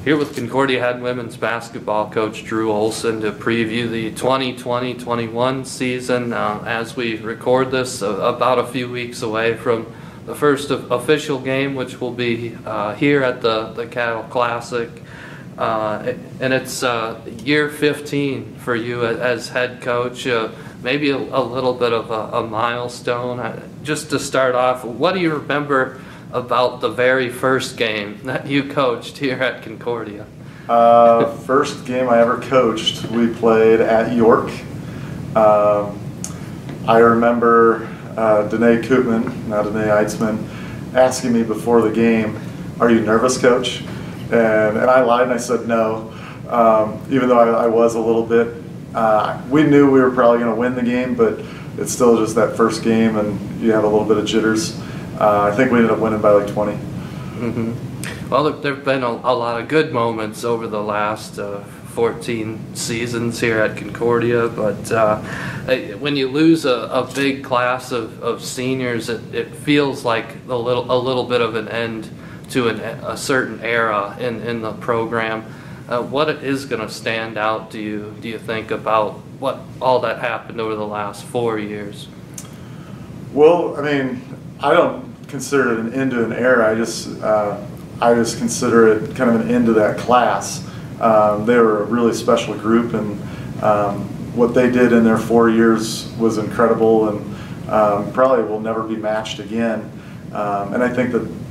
Here with Concordia head women's basketball coach Drew Olson to preview the 2020-21 season. As we record this, about a few weeks away from the first official game, which will be here at the Cattle Classic. And it's year 15 for you as head coach. Maybe a little bit of a milestone. Just to start off, what do you remember about the very first game that you coached here at Concordia? First game I ever coached, we played at York. I remember Danae Koopman, now Danae Eitzman, asking me before the game, "Are you nervous, Coach?" And I lied and I said no, even though I was a little bit. We knew we were probably going to win the game, but it's still just that first game and you have a little bit of jitters. I think we ended up winning by like 20. Mm-hmm. Well, there have been a lot of good moments over the last 14 seasons here at Concordia, but when you lose a big class of seniors, it feels like a little bit of an end to a certain era in the program. What is going to stand out, do you think, about what all that happened over the last 4 years? Well, I mean, I don't consider it an end to an era. I just consider it kind of an end to that class. They were a really special group, and what they did in their 4 years was incredible, and probably will never be matched again. And I think that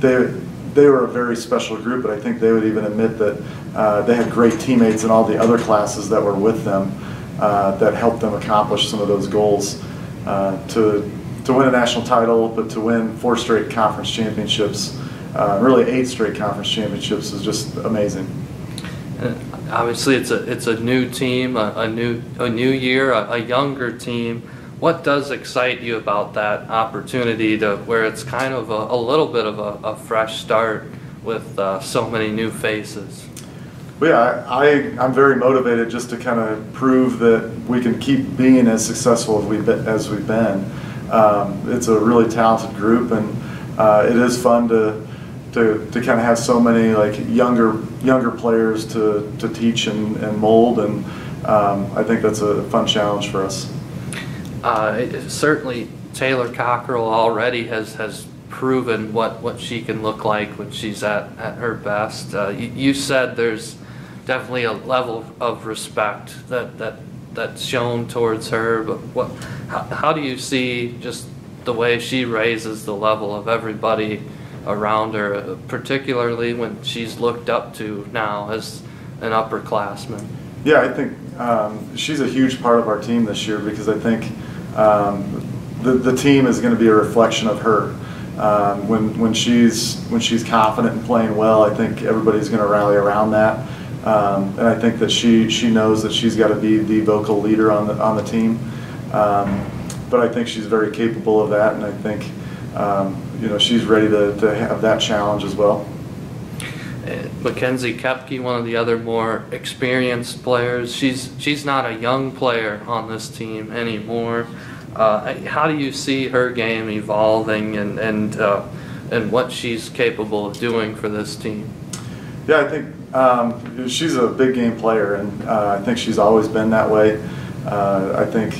they were a very special group, but I think they would even admit that they had great teammates in all the other classes that were with them that helped them accomplish some of those goals. To win a national title, but to win 4 straight conference championships, really 8 straight conference championships, is just amazing. Obviously, it's a new team, a new year, a younger team. What does excite you about that opportunity to where it's kind of a little bit of a fresh start with so many new faces? Well, yeah, I'm very motivated just to kind of prove that we can keep being as successful as we've been. It's a really talented group, and it is fun to kind of have so many like younger players to teach and mold, and I think that's a fun challenge for us. Certainly, Taylor Cockerell already has proven what she can look like when she's at her best. You said there's definitely a level of respect that's shown towards her, but how do you see just the way she raises the level of everybody around her, particularly when she's looked up to now as an upperclassman? Yeah, I think she's a huge part of our team this year, because I think the team is going to be a reflection of her. When she's confident and playing well, I think everybody's going to rally around that. And I think that she knows that she's got to be the vocal leader on the team. But I think she's very capable of that, and I think she's ready to have that challenge as well. Mackenzie Kepcke, one of the other more experienced players, she's not a young player on this team anymore. How do you see her game evolving and what she's capable of doing for this team? Yeah, I think she's a big game player, and I think she's always been that way. I think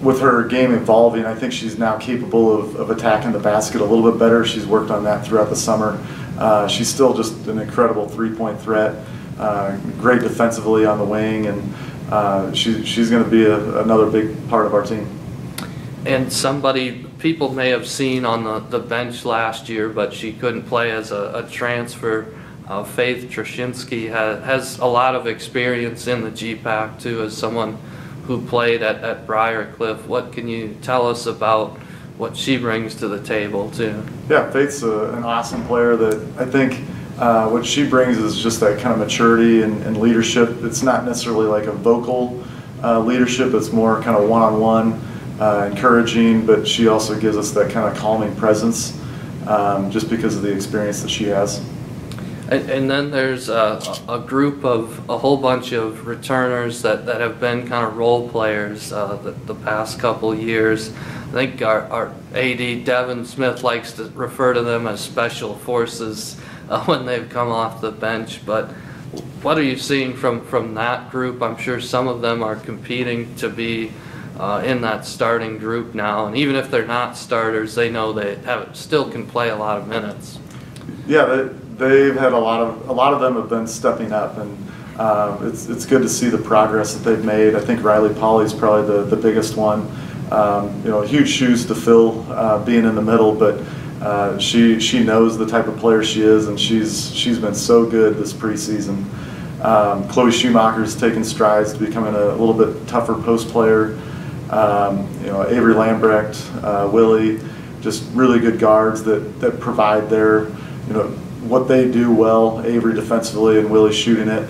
with her game evolving, I think she's now capable of attacking the basket a little bit better. She's worked on that throughout the summer. She's still just an incredible three-point threat, great defensively on the wing, and she's going to be another big part of our team. And somebody people may have seen on the bench last year, but she couldn't play as a transfer. Faith Trashinsky has a lot of experience in the GPAC too, as someone who played at Briarcliff. What can you tell us about what she brings to the table too? Yeah, Faith's an awesome player that I think what she brings is just that kind of maturity and leadership. It's not necessarily like a vocal leadership, it's more kind of one-on-one, encouraging, but she also gives us that kind of calming presence just because of the experience that she has. And then there's a group of a whole bunch of returners that have been kind of role players the past couple years. I think our AD Devin Smith likes to refer to them as special forces. when they've come off the bench. But what are you seeing from that group? I'm sure some of them are competing to be in that starting group now, and even if they're not starters, they know they still can play a lot of minutes. Yeah, they've had a lot of them have been stepping up, and it's good to see the progress that they've made. I think Riley Pauly's probably the biggest one. Huge shoes to fill, being in the middle, but she knows the type of player she is, and she's been so good this preseason. Chloe Schumacher's taken strides to becoming a little bit tougher post player. Avery Lambrecht, Willie, just really good guards that provide their, what they do well. Avery defensively and Willie shooting it.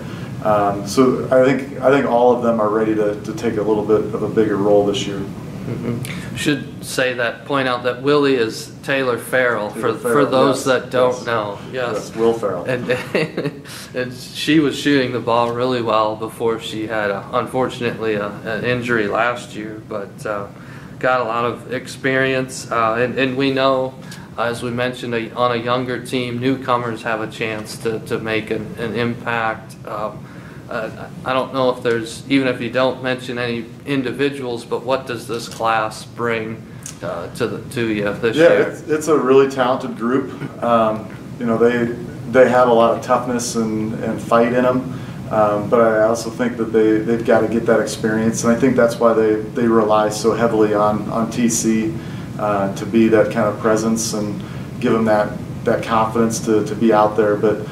So I think all of them are ready to take a little bit of a bigger role this year. Mm-hmm. Should point out that Willie is Taylor Farrell, for those that don't know. Yes, Will Farrell. And she was shooting the ball really well before she had unfortunately an injury last year, but got a lot of experience, and we know, as we mentioned, on a younger team, newcomers have a chance to make an impact. I don't know if there's, even if you don't mention any individuals, but what does this class bring to you this year? Yeah, it's a really talented group. They have a lot of toughness and fight in them, but I also think that they've got to get that experience, and I think that's why they rely so heavily on TC to be that kind of presence and give them that confidence to be out there. But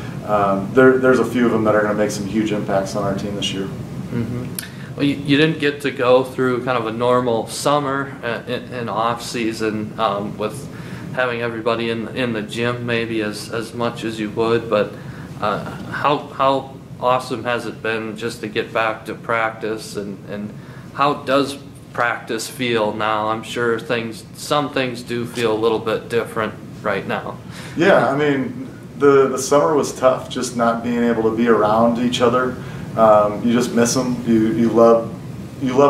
there's a few of them that are going to make some huge impacts on our team this year. Mm-hmm. Well, you didn't get to go through kind of a normal summer and off season with having everybody in the gym maybe as much as you would, but how awesome has it been just to get back to practice, and how does practice feel now? I'm sure some things do feel a little bit different right now. Yeah, I mean, the summer was tough, just not being able to be around each other. You just miss them. You love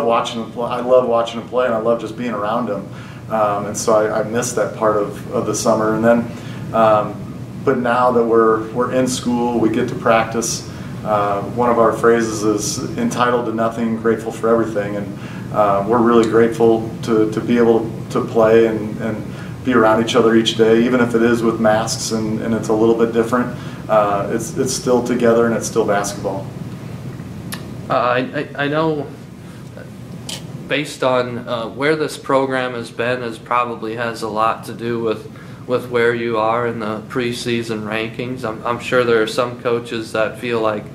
watching them play. I love watching them play, and I love just being around them. And so I missed that part of the summer. And then, but now that we're in school, we get to practice. One of our phrases is entitled to nothing, grateful for everything, and we're really grateful to be able to play and be around each other each day, even if it is with masks and it's a little bit different. It's still together, and it's still basketball. I know, based on where this program has been, probably has a lot to do with where you are in the preseason rankings. I'm sure there are some coaches that feel like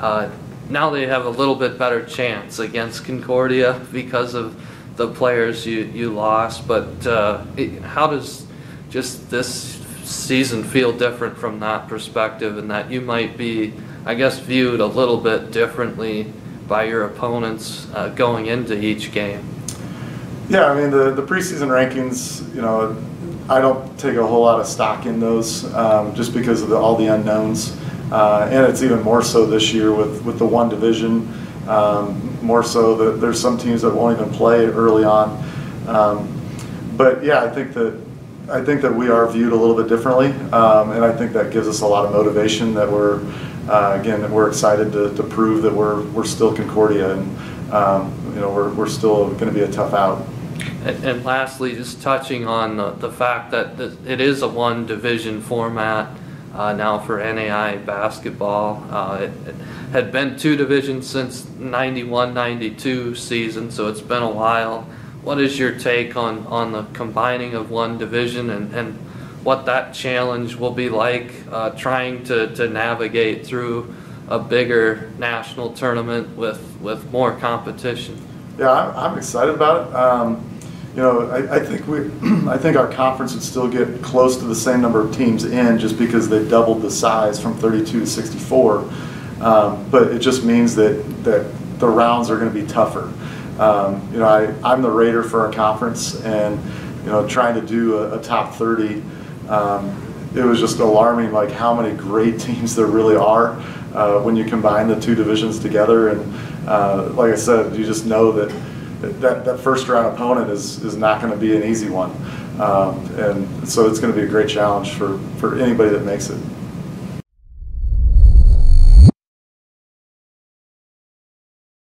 now they have a little bit better chance against Concordia because of the players you lost, but how does just this season feel different from that perspective, and that you might be, I guess, viewed a little bit differently by your opponents going into each game? Yeah, I mean, the preseason rankings, I don't take a whole lot of stock in those just because of all the unknowns, and it's even more so this year with the one division. More so that there's some teams that won't even play early on. But yeah, I think that we are viewed a little bit differently, and I think that gives us a lot of motivation that we're excited to prove that we're still Concordia, and we're still going to be a tough out. And lastly, just touching on the fact that it is a one division format now for NAI basketball. It had been two divisions since 91-92 season, so it's been a while. What is your take on the combining of one division and what that challenge will be like trying to navigate through a bigger national tournament with more competition? Yeah, I'm excited about it. I think our conference would still get close to the same number of teams in, just because they've doubled the size from 32 to 64. But it just means that the rounds are going to be tougher. I'm the rater for our conference, and trying to do a top 30, it was just alarming, like how many great teams there really are when you combine the two divisions together. And like I said, you just know that first round opponent is not going to be an easy one, and so it's going to be a great challenge for anybody that makes it.